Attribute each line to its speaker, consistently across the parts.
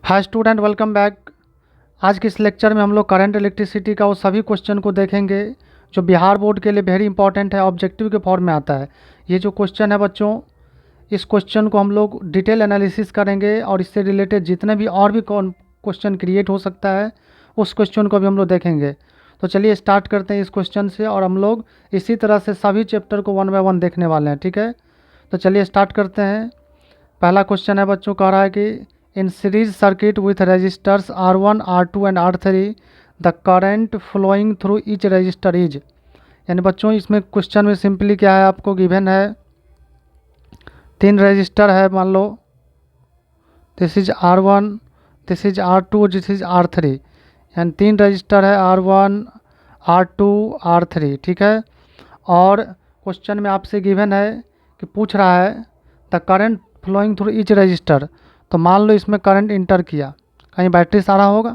Speaker 1: Hi student, welcome back. आज के इस लेक्चर में हम लोग करंट इलेक्ट्रिसिटी का वो सभी क्वेश्चन को देखेंगे जो बिहार बोर्ड के लिए वेरी इंपॉर्टेंट है, ऑब्जेक्टिव के फॉर्म में आता है। ये जो क्वेश्चन है बच्चों, इस क्वेश्चन को हम लोग डिटेल एनालिसिस करेंगे और इससे रिलेटेड जितने भी और भी क्वेश्चन क्रिएट हो सकता है उस क्वेश्चन को भी हम लोग देखेंगे। तो चलिए स्टार्ट करते हैं इस क्वेश्चन से, और हम लोग इसी तरह से सभी चैप्टर को 1 बाय 1 देखने वाले हैं। ठीक है, तो चलिए स्टार्ट करते हैं। पहला क्वेश्चन है बच्चों, कह रहा है कि in series circuit with resistors R1, R2 and R3 the current flowing through each resistor is. यानी बच्चों इसमें क्वेश्चन में सिंपली क्या है, आपको गिवन है 3 रजिस्टर है, मान लो this is R1, this is R2, this is R3। यानी 3 रजिस्टर है R1, R2, R3। ठीक है, और क्वेश्चन में आपसे गिवन है कि पूछ रहा है the current flowing through each resistor. तो मान लो इसमें करंट इंटर किया, कहीं बैटरी सारा होगा।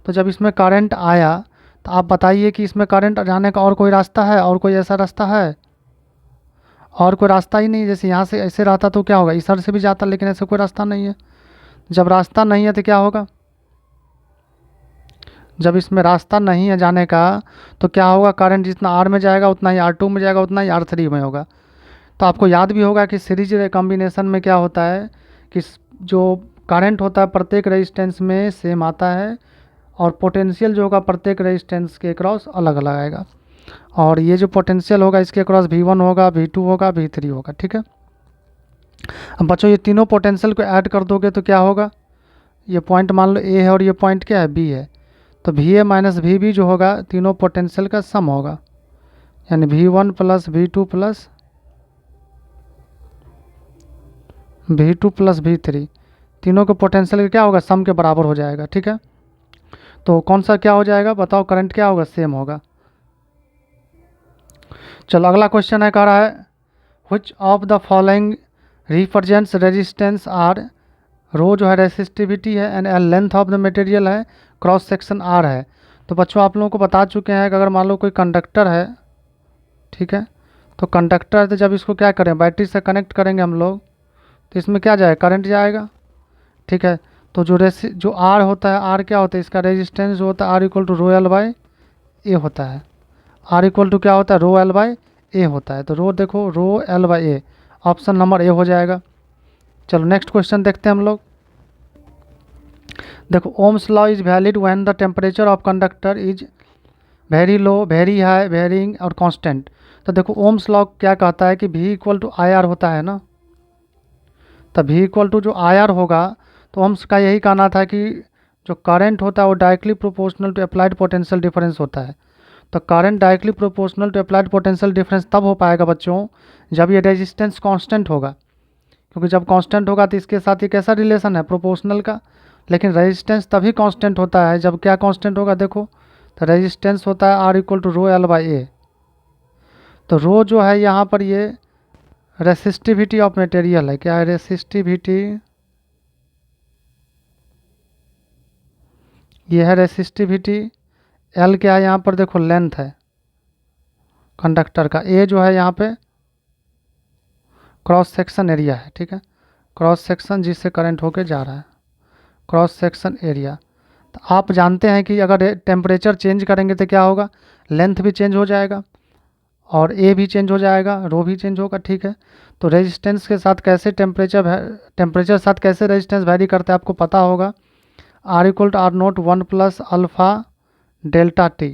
Speaker 1: तो जब इसमें करंट आया तो आप बताइए कि इसमें करंट जाने का और कोई रास्ता है, और कोई ऐसा रास्ता है? और कोई रास्ता ही नहीं। जैसे यहाँ से ऐसे रहता तो क्या होगा, इधर से भी जाता, लेकिन ऐसा कोई रास्ता नहीं है। जब रास्ता नहीं है तो क्या होगा, जब इसमें रास्ता नहीं है जाने का तो क्या होगा, करंट जितना R में जाएगा उतना ही R2 में जाएगा, उतना ही R3 में होगा। तो आपको याद भी होगा कि सीरीज कॉम्बिनेशन में क्या होता है कि जो करंट होता है प्रत्येक रेजिस्टेंस में सेम आता है, और पोटेंशियल जो होगा प्रत्येक रेजिस्टेंस के क्रॉस अलग अलग आएगा। और ये जो पोटेंशियल होगा इसके क्रॉस V1 होगा, V2 होगा, V3 होगा। ठीक है, अब बच्चों ये तीनों पोटेंशियल को ऐड कर दोगे तो क्या होगा, ये पॉइंट मान लो A है और ये पॉइंट क्या है, B है। तो VA माइनस VB जो होगा तीनों पोटेंशियल का सम होगा, यानी V1 plus V2 plus V2 plus V3, तीनों के पोटेंशियल क्या होगा, सम के बराबर हो जाएगा। ठीक है, तो कौन सा क्या हो जाएगा बताओ, करंट क्या होगा, सेम होगा। चलो अगला क्वेश्चन है, कह रहा है which of the following represents resistance R. Rho जो है रेसिस्टिविटी है, and L length of the material है, क्रॉस सेक्शन आर है। तो बच्चों आप लोगों को बता चुके हैं कि अगर मान लो कोई कंडक्टर है, ठीक है, तो कंडक्टर है तो जब इसको क्या करें, बैटरी से कनेक्ट करेंगे हम लोग, तो इसमें क्या जाएगा, करंट जाएगा। ठीक है, तो जो आर होता है, आर क्या होता है, इसका रेजिस्टेंस जो होता है R equal to rho L by A होता है। आर इक्वल टू क्या होता है, रो एल बाई ए होता है। तो रो देखो, रो L by A, option number A हो जाएगा। चलो नेक्स्ट क्वेश्चन देखते हैं हम लोग। देखो, ohms law is valid when the temperature of conductor is very low, very high, varying और कांस्टेंट। तो देखो ओम्स लॉ क्या कहता है कि V equal to I R होता है ना। तो V इक्वल टू जो आई आर होगा, तो ओम्स का यही कहना था कि जो करंट होता है वो directly proportional to applied potential difference होता है। तो current directly proportional to applied potential difference तब हो पाएगा बच्चों जब ये रेजिस्टेंस कांस्टेंट होगा, क्योंकि जब कांस्टेंट होगा तो इसके साथ ये कैसा रिलेशन है, प्रोपोर्शनल का। लेकिन रेजिस्टेंस तभी कांस्टेंट होता है जब क्या कांस्टेंट होगा, देखो तो रेजिस्टेंस होता है R equal to rho L by A. तो रो जो है यहाँ पर ये रेसिस्टिविटी ऑफ मटेरियल है, क्या है, रेसिस्टिविटी, ये है रेसिस्टिविटी। एल क्या है यहाँ पर, देखो लेंथ है कंडक्टर का। ए जो है यहाँ पे क्रॉस सेक्शन एरिया है। ठीक है, क्रॉस सेक्शन जिससे करंट होके जा रहा है, क्रॉस सेक्शन एरिया। तो आप जानते हैं कि अगर टेम्परेचर चेंज करेंगे तो क्या होगा, लेंथ भी चेंज हो जाएगा और ए भी चेंज हो जाएगा, रो भी चेंज होगा। ठीक है, तो रेजिस्टेंस के साथ कैसे टेम्परेचर साथ कैसे रेजिस्टेंस वैरी करता है आपको पता होगा। R equal to R naught 1 plus alpha delta T,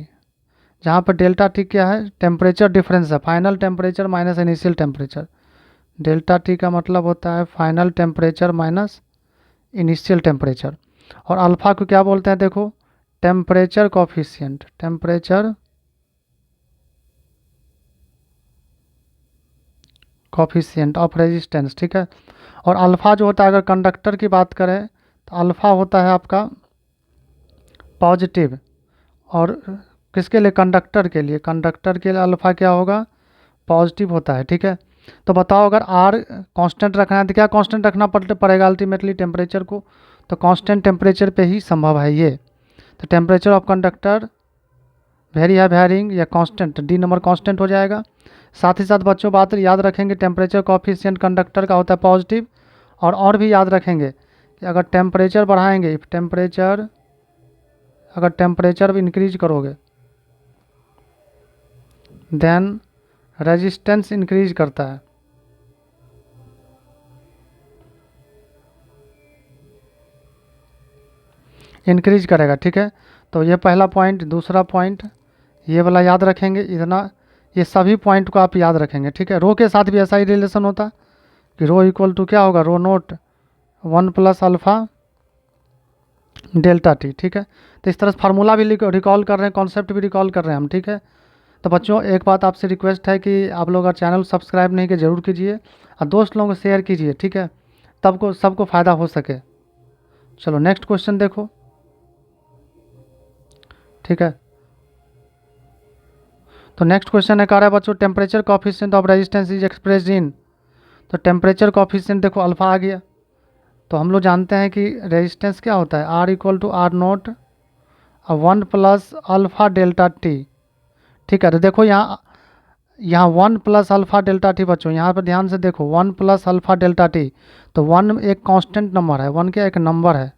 Speaker 1: जहाँ पर डेल्टा टी क्या है, टेम्परेचर डिफरेंस है, final temperature minus initial temperature. Delta T का मतलब होता है final temperature minus initial temperature. और अल्फ़ा को क्या बोलते हैं, देखो temperature coefficient, temperature coefficient of resistance. ठीक है, और अल्फ़ा जो होता है, अगर कंडक्टर की बात करें तो अल्फ़ा होता है आपका पॉजिटिव, और किसके लिए, कंडक्टर के लिए, कंडक्टर के लिए अल्फ़ा क्या होगा, पॉजिटिव होता है। ठीक है, तो बताओ अगर आर कांस्टेंट रखना है तो क्या कांस्टेंट रखना पड़ेगा अल्टीमेटली टेम्परेचर को। तो कांस्टेंट टेम्परेचर पे ही संभव है ये। तो टेम्परेचर ऑफ कंडक्टर वेरी है, वेरिंग या कांस्टेंट, डी नंबर कांस्टेंट हो जाएगा। साथ ही साथ बच्चों बात याद रखेंगे टेम्परेचर कोफिशिएंट कंडक्टर का होता है पॉजिटिव, और भी याद रखेंगे कि अगर टेम्परेचर बढ़ाएंगे, इफ टेम्परेचर, अगर टेम्परेचर इंक्रीज करोगे देन रेजिस्टेंस इंक्रीज करता है। इंक्रीज करेगा, ठीक है। तो ये पहला पॉइंट। दूसरा पॉइंट ये वाला याद रखेंगे, इतना ये सभी पॉइंट को आप याद रखेंगे, ठीक है। रो के साथ भी ऐसा ही रिलेशन होता है कि रो इक्वल टू क्या होगा, rho naught 1 plus alpha delta T, ठीक है। तो इस तरह से फार्मूला भी रिकॉल कर रहे हैं, कॉन्सेप्ट भी रिकॉल कर रहे हैं हम, ठीक है। तो बच्चों एक बात आपसे रिक्वेस्ट है कि आप लोग अगर चैनल सब्सक्राइब नहीं किए ज़रूर कीजिए और दोस्त लोगों को शेयर कीजिए, ठीक है, तब को सबको फ़ायदा हो सके। चलो नेक्स्ट क्वेश्चन देखो, ठीक है। तो नेक्स्ट क्वेश्चन है कह रहा है बच्चों temperature coefficient of resistance is expressed in. तो टेम्परेचर कोएफिशिएंट देखो अल्फ़ा आ गया। तो हम लोग जानते हैं कि रेजिस्टेंस क्या होता है, R equal to R naught 1 plus alpha delta T, ठीक है। तो देखो यहाँ 1 प्लस अल्फ़ा डेल्टा टी बच्चों, यहाँ पर ध्यान से देखो 1 प्लस अल्फ़ा डेल्टा टी। तो 1 एक कांस्टेंट नंबर है, 1 क्या एक नंबर है,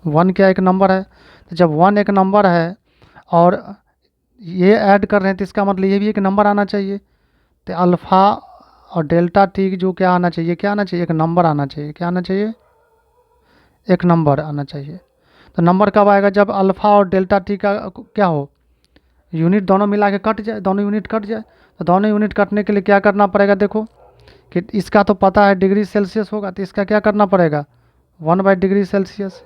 Speaker 1: 1 क्या एक नंबर है। तो जब 1 एक नंबर है और ये ऐड कर रहे हैं तो इसका मतलब ये भी एक नंबर आना चाहिए। तो अल्फ़ा और डेल्टा टी जो क्या आना चाहिए, क्या आना चाहिए, एक नंबर आना चाहिए। क्या आना चाहिए, एक नंबर आना चाहिए। तो नंबर कब आएगा, जब अल्फ़ा और डेल्टा टी का क्या हो, यूनिट दोनों मिला के कट जाए, दोनों यूनिट कट जाए। तो दोनों यूनिट कटने के लिए क्या करना पड़ेगा, देखो कि इसका तो पता है डिग्री सेल्सियस होगा, तो इसका क्या करना पड़ेगा 1/डिग्री सेल्सियस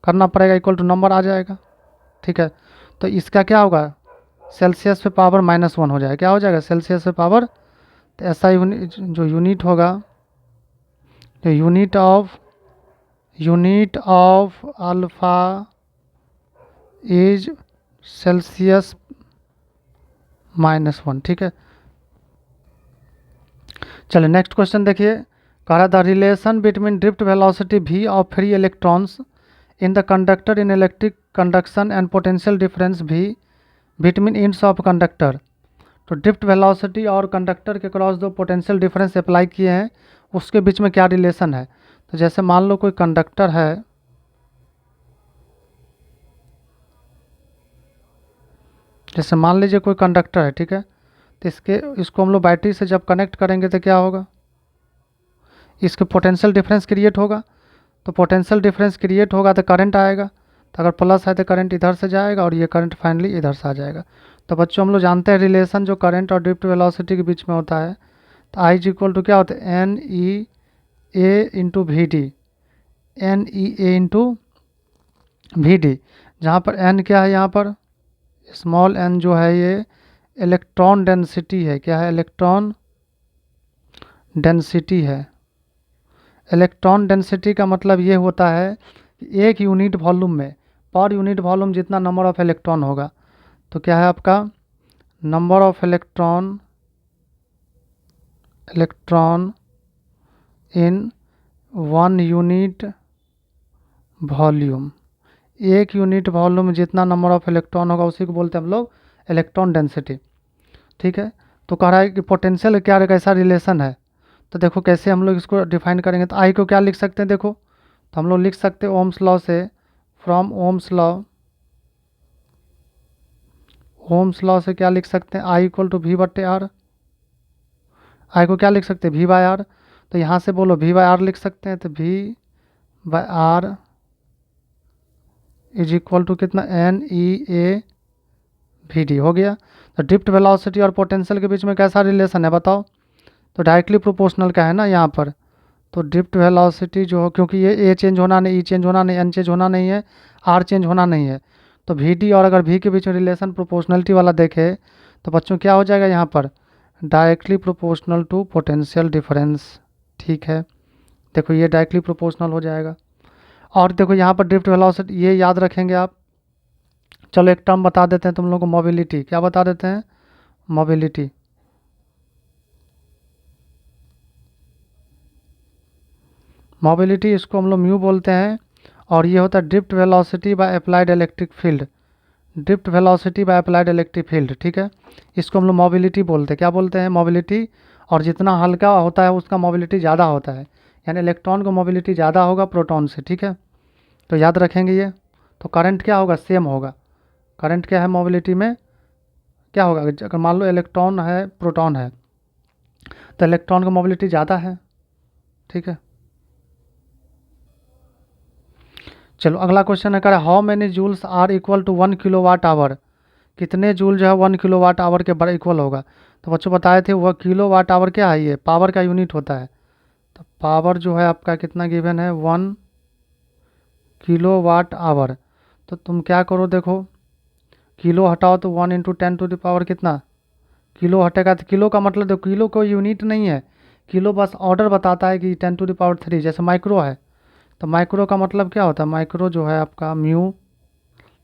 Speaker 1: करना पड़ेगा, इक्वल टू नंबर आ जाएगा, ठीक है। तो इसका क्या होगा, सेल्सियस पे पावर -1 हो जाएगा। क्या हो जाएगा, सेल्सियस पे पावर। तो ऐसा जो यूनिट होगा, जो unit of alpha is Celsius -1, ठीक है। चलिए नेक्स्ट क्वेश्चन देखिए, कह रहा the relation between drift velocity v of free electrons in the conductor in electric conduction and potential difference v between ends of conductor. तो drift velocity और conductor के cross दो पोटेंशियल डिफरेंस अप्लाई किए हैं, उसके बीच में क्या रिलेशन है। तो जैसे मान लो कोई कंडक्टर है, जैसे मान लीजिए कोई कंडक्टर है, ठीक है। तो इसको हम लोग बैटरी से जब कनेक्ट करेंगे तो क्या होगा, इसके पोटेंशियल डिफरेंस क्रिएट होगा। तो पोटेंशियल डिफरेंस क्रिएट होगा तो करंट आएगा। तो अगर प्लस है तो करंट इधर से जाएगा और ये करंट फाइनली इधर से आ जाएगा। तो बच्चों हम लोग जानते हैं रिलेशन जो करंट और ड्रिफ्ट वेलोसिटी के बीच में होता है। तो आई इज इक्वल टू क्या होता है, n e A into v d, n e A into v d, जहाँ पर एन क्या है, यहाँ पर स्मॉल एन जो है ये इलेक्ट्रॉन डेंसिटी है। क्या है, इलेक्ट्रॉन डेंसिटी है। इलेक्ट्रॉन डेंसिटी का मतलब ये होता है कि एक यूनिट वॉल्यूम में, पर यूनिट वॉल्यूम जितना नंबर ऑफ इलेक्ट्रॉन होगा, तो क्या है आपका number of electron in 1 unit volume. एक यूनिट वॉल्यूम में जितना नंबर ऑफ इलेक्ट्रॉन होगा उसी को बोलते हैं हम लोग इलेक्ट्रॉन डेंसिटी, ठीक है। तो कह रहा है कि पोटेंशियल क्या कैसा रिलेशन है। तो देखो कैसे हम लोग इसको डिफाइन करेंगे। तो आई को क्या लिख सकते हैं, देखो तो हम लोग लिख सकते हैं ओम्स लॉ से, फ्रॉम ओम्स लॉ से क्या लिख सकते हैं, आई इक्वल टू v/r। आई को क्या लिख सकते हैं, v/r। तो यहाँ से बोलो v/r लिख सकते हैं। तो v/r इज इक्वल टू कितना, NEAVD हो गया। तो ड्रिफ्ट वेलोसिटी और पोटेंशियल के बीच में कैसा रिलेशन है बताओ। तो डायरेक्टली प्रोपोर्शनल का है ना यहाँ पर। तो ड्रिफ्ट वेलोसिटी जो हो, क्योंकि ये ए चेंज होना नहीं, ई चेंज होना नहीं, एन चेंज होना नहीं है, आर चेंज होना नहीं है। तो वी और अगर वी के बीच में रिलेशन प्रोपोर्शनलिटी वाला देखे तो बच्चों क्या हो जाएगा यहाँ पर, directly proportional to potential difference, ठीक है। देखो ये डायरेक्टली प्रोपोर्शनल हो जाएगा। और देखो यहाँ पर ड्रिफ्ट वेलोसिटी ये याद रखेंगे आप। चलो एक टर्म बता देते हैं तुम लोगों को, मोबिलिटी। क्या बता देते हैं, मोबिलिटी। मोबिलिटी इसको हम लोग म्यू बोलते हैं। और ये होता है drift velocity by applied electric field, drift velocity by applied electric field, ठीक है। इसको हम लोग मोबिलिटी बोलते हैं। क्या बोलते हैं, मोबिलिटी। और जितना हल्का होता है उसका मोबिलिटी ज़्यादा होता है, यानी इलेक्ट्रॉन का मोबिलिटी ज़्यादा होगा प्रोटॉन से, ठीक है। तो याद रखेंगे ये। तो करंट क्या होगा, सेम होगा। करंट क्या है मोबिलिटी में, क्या होगा, अगर मान लो इलेक्ट्रॉन है प्रोटॉन है तो इलेक्ट्रॉन का मोबिलिटी ज़्यादा है, ठीक है। चलो अगला क्वेश्चन है, करे how many joules are equal to 1 kilowatt hour. कितने जूल जो है 1 किलोवाट आवर के बराबर इक्वल होगा। तो बच्चों बताए थे वह किलोवाट आवर क्या है, ये पावर का यूनिट होता है। तो पावर जो है आपका कितना गिवन है, 1 किलोवाट आवर। तो तुम क्या करो, देखो किलो हटाओ तो 1 × 10⁻, कितना किलो हटेगा। तो किलो का मतलब देखो, किलो कोई यूनिट नहीं है, किलो बस ऑर्डर बताता है कि 10⁻3। जैसे माइक्रो है, तो माइक्रो का मतलब क्या होता है, माइक्रो जो है आपका म्यू,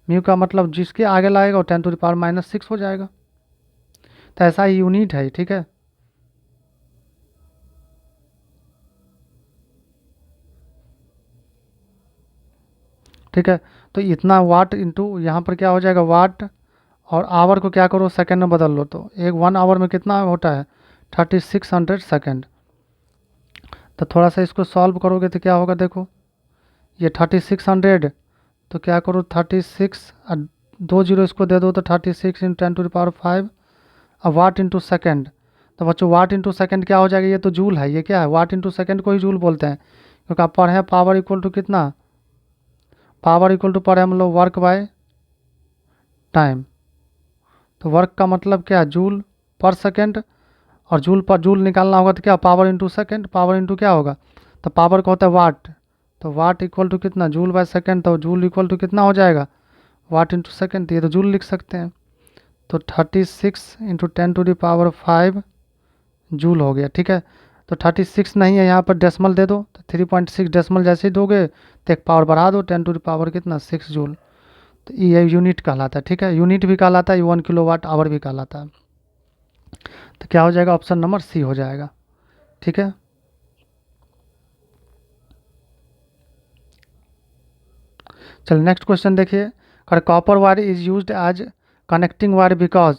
Speaker 1: म्यू का मतलब जिसके आगे लाएगा वो 10⁻⁻6 हो जाएगा। तो ऐसा ही यूनिट है, ठीक है। ठीक है, तो इतना वाट इंटू यहाँ पर क्या हो जाएगा वाट, और आवर को क्या करो सेकंड में बदल लो, तो एक 1 आवर में कितना होता है 3600 सेकंड। तो थोड़ा सा इसको सॉल्व करोगे तो क्या होगा, देखो ये 3600, तो क्या करो 36 दो जीरो इसको दे दो तो 36 × 10⁻5 अब वाट इंटू सेकेंड। तो बच्चों वाट इंटू सेकेंड क्या हो जाएगा, ये तो जूल है, ये क्या है वाट इंटू सेकेंड को ही जूल बोलते हैं, क्योंकि आप पढ़े हैं पावर इक्वल टू कितना, पावर इक्वल टू पढ़े हम लोग वर्क बाय टाइम। तो वर्क का मतलब क्या है जूल पर सेकेंड, और जूल पर जूल निकालना होगा तो क्या power into second, power into क्या होगा, तो पावर का होता है वाट। तो वाट इक्वल टू कितना जूल बाय सेकेंड, तो जूल इक्वल टू कितना हो जाएगा वाट इंटू सेकेंड, ये तो जूल लिख सकते हैं। तो 36 × 10⁻5 जूल हो गया, ठीक है। तो 36 नहीं है यहाँ पर डेसिमल दे दो, तो 3.6 डेसिमल जैसे ही दोगे तो एक पावर बढ़ा दो 10⁻, कितना 6 जूल। तो ये यूनिट कहलाता है, ठीक है, यूनिट भी कहलाता है, 1 किलोवाट आवर भी कहलाता है। तो क्या हो जाएगा, ऑप्शन नंबर सी हो जाएगा, ठीक है। चलिए नेक्स्ट क्वेश्चन देखिए, copper wire is used as connecting wire because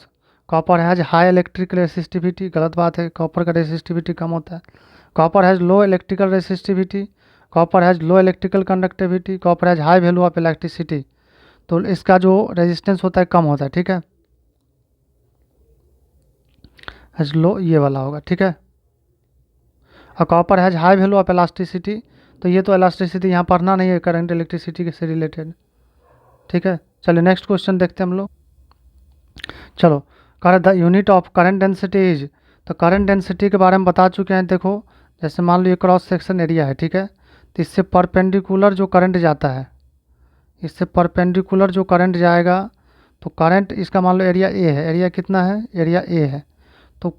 Speaker 1: copper has high electric resistivity, गलत बात है, कॉपर का रेसिस्टिविटी कम होता है। Copper has low electrical resistivity, copper has low electrical conductivity, copper has high value of electricity. तो इसका जो रेजिस्टेंस होता है कम होता है, ठीक है, हैज लो ये वाला होगा, ठीक है। और copper has high value of elasticity, तो ये तो इलास्टिसिटी यहाँ पढ़ना नहीं है, करंट इलेक्ट्रिसिटी से रिलेटेड, ठीक है। चलिए नेक्स्ट क्वेश्चन देखते हैं हम लोग। चलो कर the unit of current density is, तो करंट डेंसिटी के बारे में बता चुके हैं। देखो जैसे मान लो ये क्रॉस सेक्शन एरिया है, ठीक है, तो इससे परपेंडिकुलर जो करंट जाता है, इससे परपेंडिकुलर जो करंट जाएगा, तो करंट इसका मान लो एरिया ए है, एरिया कितना है, एरिया ए है। तो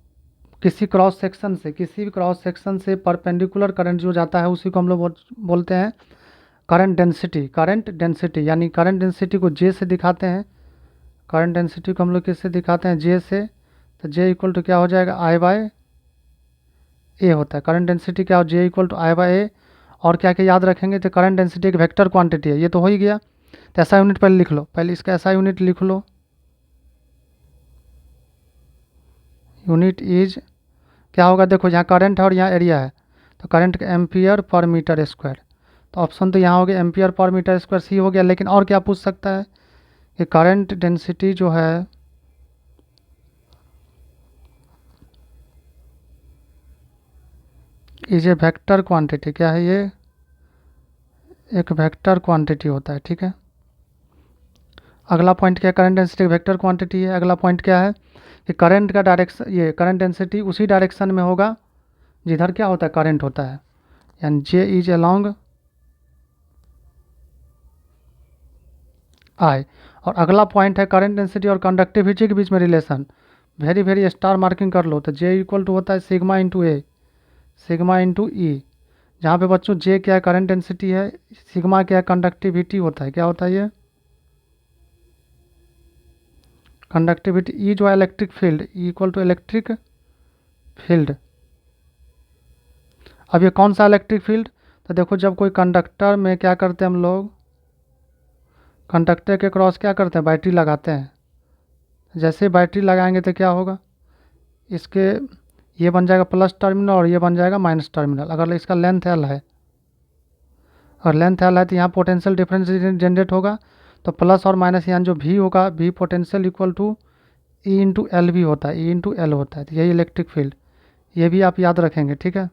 Speaker 1: किसी क्रॉस सेक्शन से, किसी भी क्रॉस सेक्शन से परपेंडिकुलर करंट जो जाता है उसी को हम लोग बोलते हैं करंट डेंसिटी। करंट डेंसिटी यानी करंट डेंसिटी को जे से दिखाते हैं, करंट डेंसिटी को हम लोग किससे दिखाते हैं, जे से। तो जे इक्वल टू क्या हो जाएगा आई बाय ए होता है, करंट डेंसिटी क्या हो J equal to I bye ए। और क्या क्या याद रखेंगे, तो करंट डेंसिटी एक वेक्टर क्वांटिटी है, ये तो हो ही गया। तो ऐसा यूनिट पहले लिख लो, पहले इसका ऐसा यूनिट लिख लो, यूनिट इज क्या होगा, देखो यहाँ करंट है और यहाँ एरिया है, तो करंट का एम्पियर पर मीटर स्क्वायर। तो ऑप्शन तो यहाँ हो गया एम्पियर पर मीटर स्क्वायर, सी हो गया। लेकिन और क्या पूछ सकता है कि करंट डेंसिटी जो है इज ए वेक्टर क्वांटिटी, क्या है ये, एक वेक्टर क्वांटिटी होता है, ठीक है। अगला पॉइंट क्या है, करंट डेंसिटी एक वेक्टर क्वांटिटी है। अगला पॉइंट क्या है कि करंट का डायरेक्शन, ये करंट डेंसिटी उसी डायरेक्शन में होगा जिधर क्या होता है करंट होता है, यानी जे इज अलोंग आई। और अगला पॉइंट है करंट डेंसिटी और कंडक्टिविटी के बीच में relation, very very star marking कर लो। तो जे इक्वल टू होता है सिग्मा इंटू ए, सिग्मा इंटू ई, जहाँ पे बच्चों जे क्या है करंट डेंसिटी है, सिग्मा क्या है कंडक्टिविटी होता है, क्या होता है ये कंडक्टिविटी, ई जो है electric field, E equal to electric field. अब ये कौन सा इलेक्ट्रिक फील्ड, तो देखो जब कोई कंडक्टर में क्या करते हैं हम लोग, कंडक्टर के क्रॉस क्या करते हैं बैटरी लगाते हैं, जैसे बैटरी लगाएंगे तो क्या होगा, इसके ये बन जाएगा प्लस टर्मिनल और ये बन जाएगा माइनस टर्मिनल। अगर इसका लेंथ एल है, अगर लेंथ एल है तो यहाँ पोटेंशियल डिफरेंस जनरेट होगा, तो प्लस और माइनस यहाँ जो भी होगा, V potential equal to E into L भी होता है, ई इंटू एल होता है। तो यही इलेक्ट्रिक फील्ड, ये भी आप याद रखेंगे, ठीक है।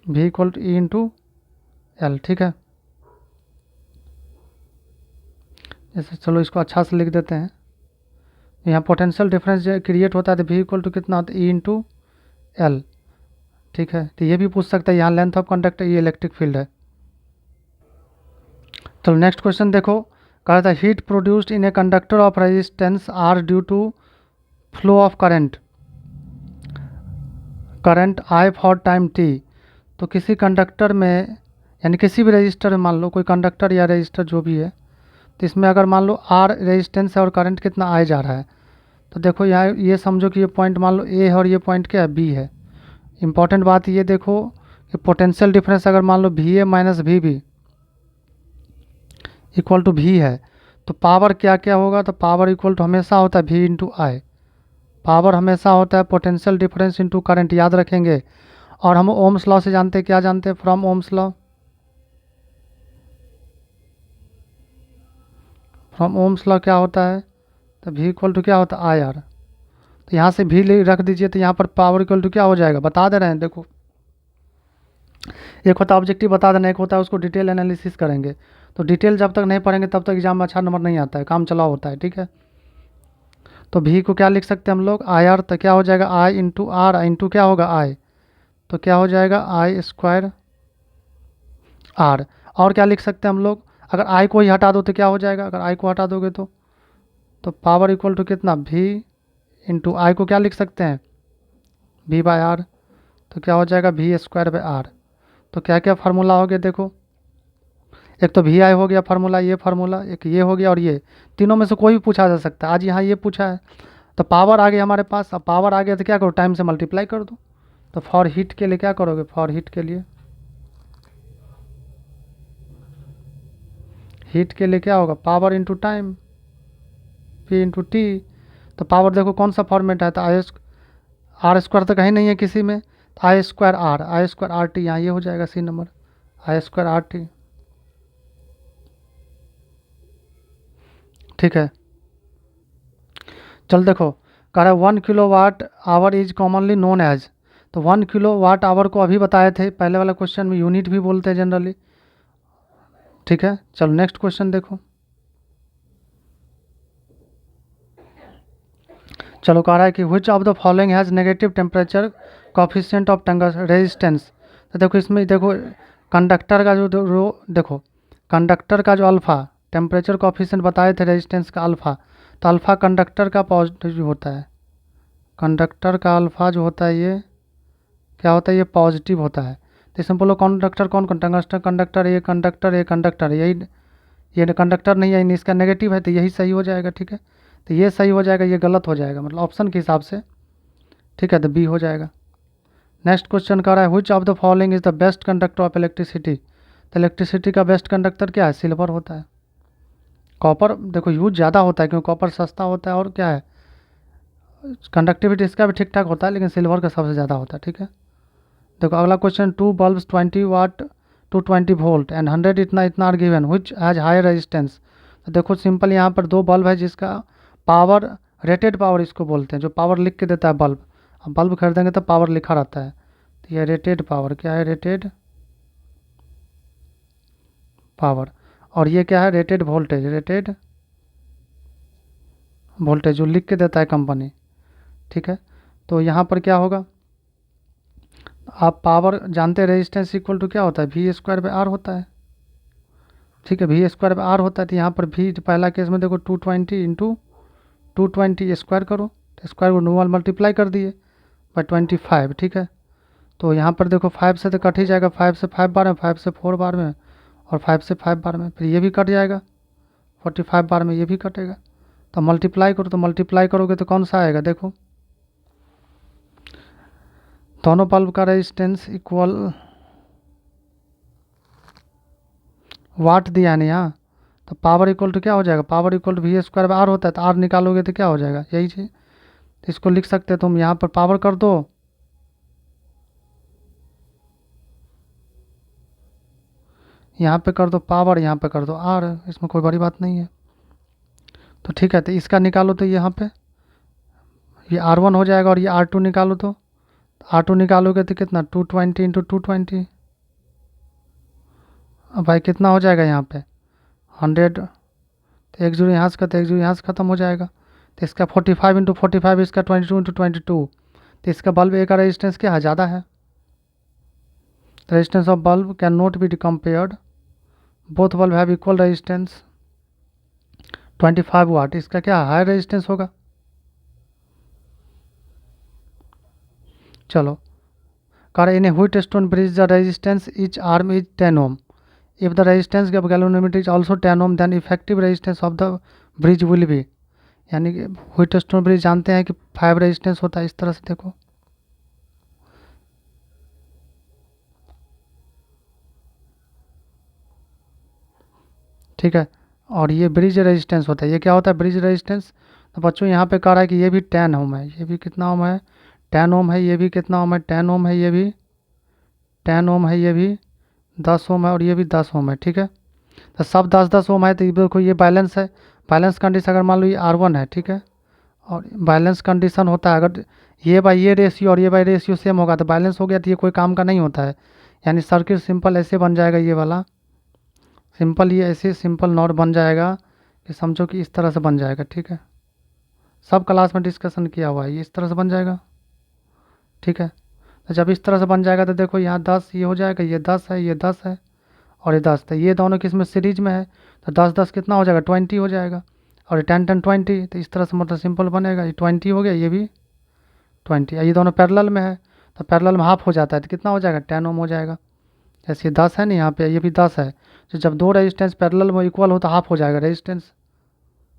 Speaker 1: V equal to E into L, ठीक है। जैसे चलो इसको अच्छा से लिख देते हैं। यहाँ पोटेंशियल डिफरेंस जो क्रिएट होता है तो भी इक्वल टू कितना होता है, ई इंटू एल, ठीक है। तो ये भी पूछ सकता है, यहाँ लेंथ ऑफ कंडक्टर, ये इलेक्ट्रिक फील्ड है। चलो नेक्स्ट क्वेश्चन देखो, कहा था heat produced in a conductor of resistance R due to flow of current I for time T. तो किसी कंडक्टर में, यानी किसी भी रजिस्टर में, मान लो कोई कंडक्टर या रजिस्टर जो भी है, तो इसमें अगर मान लो आर रेजिस्टेंस है और करंट कितना आई जा रहा है, तो देखो यहाँ ये समझो कि ये पॉइंट मान लो ए है और ये पॉइंट क्या है, बी है। इंपॉर्टेंट बात ये देखो कि पोटेंशियल डिफरेंस अगर मान लो V A minus V B equal to V है, तो पावर क्या क्या होगा, तो पावर इक्वल टू हमेशा होता है वी इंटू आई। पावर हमेशा होता है पोटेंशियल डिफरेंस इंटू करंट, याद रखेंगे। और हम ओम्स लॉ से जानते हैं, क्या जानते हैं, from Ohm's law, from ohms लॉ क्या होता है, तो वी इक्वल टू क्या होता है, आई आर। तो यहाँ से भी रख दीजिए, तो यहाँ पर पावर इक्वल टू क्या हो जाएगा, बता दे रहे हैं देखो। एक होता है ऑब्जेक्टिव बता देना, एक होता है उसको डिटेल एनालिसिस करेंगे। तो डिटेल जब तक नहीं पढ़ेंगे तब तक एग्जाम में अच्छा नंबर नहीं आता है, काम चला होता है, ठीक है। तो भी को क्या लिख सकते हैं हम लोग, आई आर, तो क्या हो जाएगा आई इंटू आर, इंटू क्या होगा आई, तो क्या हो जाएगा आई स्क्वायर आर। और क्या लिख सकते हैं हम लोग, अगर आई को ही हटा दो तो क्या हो जाएगा, अगर आई को हटा दोगे तो पावर इक्वल टू कितना, भी इंटू आई को क्या लिख सकते हैं, भी बाय आर, तो क्या हो जाएगा भी स्क्वायर बाय आर। तो क्या क्या फार्मूला हो गया देखो, एक तो वी आई हो गया फार्मूला, ये फार्मूला एक ये हो गया, और ये तीनों में से कोई भी पूछा जा सकता है। आज यहाँ ये पूछा है, तो पावर आ गई हमारे पास। अब पावर आ गया तो क्या करो, टाइम से मल्टीप्लाई कर दो। तो फॉर हीट के लिए क्या करोगे, फॉर हीट के लिए क्या होगा, power into time, P into T. तो पावर देखो कौन सा फॉर्मेट है, तो आई आर स्क्वायर तो कहीं नहीं है किसी में, तो आई स्क्वायर आर टी, यहाँ ये हो जाएगा C number, I square R T, ठीक है। चल देखो, कह रहा है 1 kWh is commonly known as. तो 1 kWh को अभी बताए थे पहले वाला क्वेश्चन में, यूनिट भी बोलते हैं जनरली, ठीक है। चलो नेक्स्ट क्वेश्चन देखो, चलो कह रहा है कि which of the following has negative temperature coefficient of resistance. तो देखो इसमें देखो कंडक्टर का देखो कंडक्टर का जो अल्फ़ा टेम्परेचर कोफिशिएंट बताए थे रेजिस्टेंस का अल्फ़ा, तो अल्फ़ा कंडक्टर का पॉजिटिव होता है, कंडक्टर का अल्फ़ा जो होता है ये क्या होता है, ये पॉजिटिव होता है। तो इसमें बोलो कंडक्टर कौन कौन, टंगस्टन कंडक्टर, ये कंडक्टर, ये कंडक्टर, यही ये कंडक्टर नहीं है, इसका नेगेटिव है, तो यही सही हो जाएगा, ठीक है। तो ये सही हो जाएगा, ये गलत हो जाएगा, मतलब ऑप्शन के हिसाब से, ठीक है। तो बी हो जाएगा। नेक्स्ट क्वेश्चन कर रहा है which of the following is the best conductor of electricity. तो इलेक्ट्रिसिटी का बेस्ट कंडक्टर क्या है, सिल्वर होता है। कॉपर देखो यूज ज़्यादा होता है क्योंकि कॉपर सस्ता होता है, और क्या है कंडक्टिविटी इसका भी ठीक ठाक होता है, लेकिन सिल्वर का सबसे ज़्यादा होता है, ठीक है। देखो अगला question, 2 bulbs 20 watt two 20 volt and 100 इतना इतना are given which has higher resistance. तो देखो सिंपल यहाँ पर दो बल्ब है जिसका पावर, रेटेड पावर इसको बोलते हैं, जो पावर लिख के देता है बल्ब। अब बल्ब खरीदेंगे तो पावर लिखा रहता है, तो ये रेटेड पावर, क्या है रेटेड पावर। और ये क्या है रेटेड वोल्टेज जो लिख के देता है कंपनी, ठीक है। तो यहाँ पर क्या होगा, आप पावर जानते हैं, रेजिस्टेंस इक्वल टू क्या होता है, वी स्क्वायर बाय आर होता है, ठीक है। वी स्क्वायर बाय आर होता है, तो यहाँ पर भी पहला केस में देखो 220 इंटू 220 स्क्वायर करो, तो स्क्वायर को नॉर्मल मल्टीप्लाई कर दिए बाय 25, ठीक है। तो यहाँ पर देखो 5 से तो कट ही जाएगा, 5 से 5 बार में, 5 से 4 बार में, और 5 से 5 बार में, फिर ये भी कट जाएगा 45 बार में, ये भी कटेगा। तो मल्टीप्लाई करो, तो मल्टीप्लाई करोगे तो कौन सा आएगा देखो, दोनों बल्ब का रेजिस्टेंस इक्वल वाट दिया है ना यहाँ, तो पावर इक्वल टू क्या हो जाएगा, power equal to V square by R होता है, तो आर निकालोगे तो क्या हो जाएगा, यही चीज़ तो इसको लिख सकते हैं तुम यहाँ पर पावर कर दो, यहाँ पे कर दो पावर, यहाँ पे कर दो आर, इसमें कोई बड़ी बात नहीं है। तो ठीक है, तो इसका निकालो तो यहाँ पे ये R1 हो जाएगा, और ये R2 निकालो तो R2 निकालोगे तो कितना 220 इंटू 220, अब भाई कितना हो जाएगा यहाँ पे 100, तो एक जीरो यहाँ से खत्म, एक जीरो यहाँ से ख़त्म हो जाएगा। तो इसका 45 इंटू 45, इसका 22 इंटू 22, तो इसका बल्ब ए का रेजिस्टेंस क्या है, ज़्यादा है। Resistance of bulb can not be compared, both bulb have equal resistance 25 watt, इसका क्या हाई रेजिस्टेंस होगा। चलो, कर in Wheatstone bridge the resistance each arm is 10 ohm, if the resistance of galvanometer is also 10 ohm then effective resistance of the bridge will be, यानी कि wheat stone bridge जानते हैं कि 5 resistance होता है। इस तरह से देखो, ठीक है, और ये ब्रिज रेजिस्टेंस होता है। ये क्या होता है, ब्रिज रेजिस्टेंस। तो बच्चों यहाँ पे कह रहा है कि ये भी 10 ओम है, ये भी कितना ओम है 10 ओम है, ये भी कितना ओम है 10 ओम है, ये भी 10 ओम है, ये भी 10 ओम है, और ये भी 10 ओम है। ठीक है, तो सब 10-10 ओम है। तो ये देखो ये बैलेंस है, बैलेंस कंडीशन अगर मान लो ये R1 है, ठीक है, और बैलेंस कंडीशन होता है अगर ये बाई ये रेशियो और ये बाई रेशियो सेम होगा तो बैलेंस हो गया, तो ये कोई काम का नहीं होता है। यानी सर्किट सिंपल ऐसे बन जाएगा, ये वाला सिंपल, ये ऐसे सिंपल नॉट बन जाएगा कि समझो कि इस तरह से बन जाएगा। ठीक है, सब क्लास में डिस्कशन किया हुआ है, ये इस तरह से बन जाएगा। ठीक है, तो जब इस तरह से बन जाएगा तो देखो यहाँ 10 ये हो जाएगा, ये 10 है, ये 10 है, और ये 10, तो ये दोनों किस में सीरीज में है, तो 10-10 कितना हो जाएगा 20 हो जाएगा, और ये 10-10 20, तो इस तरह से मतलब सिंपल बनेगा। ये 20 हो गया, ये भी 20, ये दोनों पैरेलल में है, तो पैरेलल में हाफ हो जाता है, तो कितना हो जाएगा 10 ओम हो जाएगा। जैसे ये 10 है ना यहाँ पे, ये भी 10 है, तो जब दो रेजिस्टेंस पैरेलल में इक्वल हो तो हाफ हो जाएगा रेजिस्टेंस।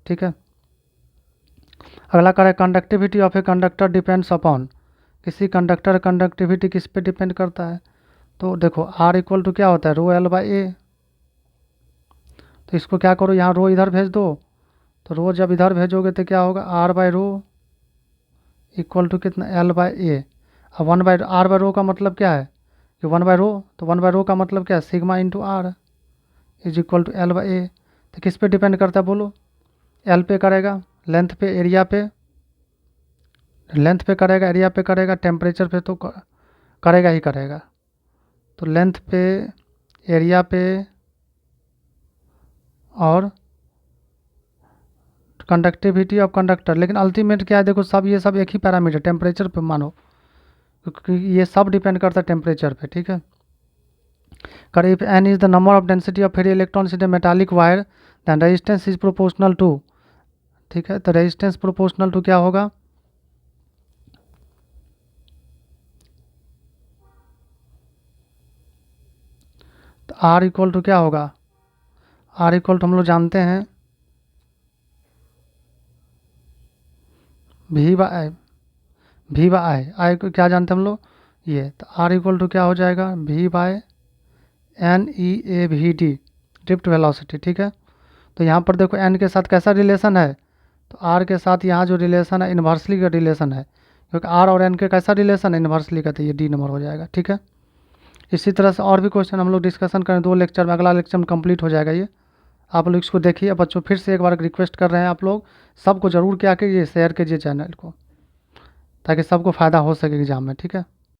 Speaker 1: ठीक है, अगला करें conductivity of a conductor depends upon, किसी कंडक्टर कंडक्टिविटी किस पे डिपेंड करता है। तो देखो R इक्वल टू क्या होता है रो L बाई ए, तो इसको क्या करो यहाँ रो इधर भेज दो, तो रो जब इधर भेजोगे तो क्या होगा R by rho equal to कितना L बाई ए। अब 1 बाई R बाई रो का मतलब क्या है कि 1 बाई रो, तो 1 बाई रो का मतलब क्या है sigma into R is equal to L by A. तो किस पे डिपेंड करता है बोलो, L पे करेगा, लेंथ पे, एरिया पे, लेंथ पे करेगा, एरिया पे करेगा, टेम्परेचर पे तो करेगा ही करेगा। तो लेंथ पे, एरिया पे और कंडक्टिविटी ऑफ कंडक्टर, लेकिन अल्टीमेट क्या है देखो सब ये सब एक ही पैरामीटर टेम्परेचर पे मानो, क्योंकि ये सब डिपेंड करता है टेम्परेचर पे। ठीक है, कर if n is the number of density of free electrons in a metallic wire then resistance is proportional to. ठीक है, तो रेजिस्टेंस प्रोपोर्शनल टू क्या होगा, तो R इक्वल टू क्या होगा, R इक्वल टू हम लोग जानते हैं V by I, V by I, I को क्या जानते हैं हम लोग ये, तो R इक्वल टू क्या हो जाएगा V by NEAVD drift velocity. ठीक है, तो यहाँ पर देखो n के साथ कैसा रिलेशन है, तो R के साथ यहाँ जो रिलेशन है इन्वर्सली का रिलेशन है, क्योंकि R और n के कैसा रिलेशन है इन्वर्सली का, तो ये D नंबर हो जाएगा। ठीक है, इसी तरह से और भी क्वेश्चन हम लोग डिस्कशन करें 2 लेक्चर में, अगला लेक्चर में कंप्लीट हो जाएगा ये। आप लोग इसको देखिए बच्चों, फिर से एक बार रिक्वेस्ट कर रहे हैं आप लोग सबको ज़रूर क्या कीजिए शेयर कीजिए चैनल को, ताकि सबको फ़ायदा हो सके एग्ज़ाम में। ठीक है।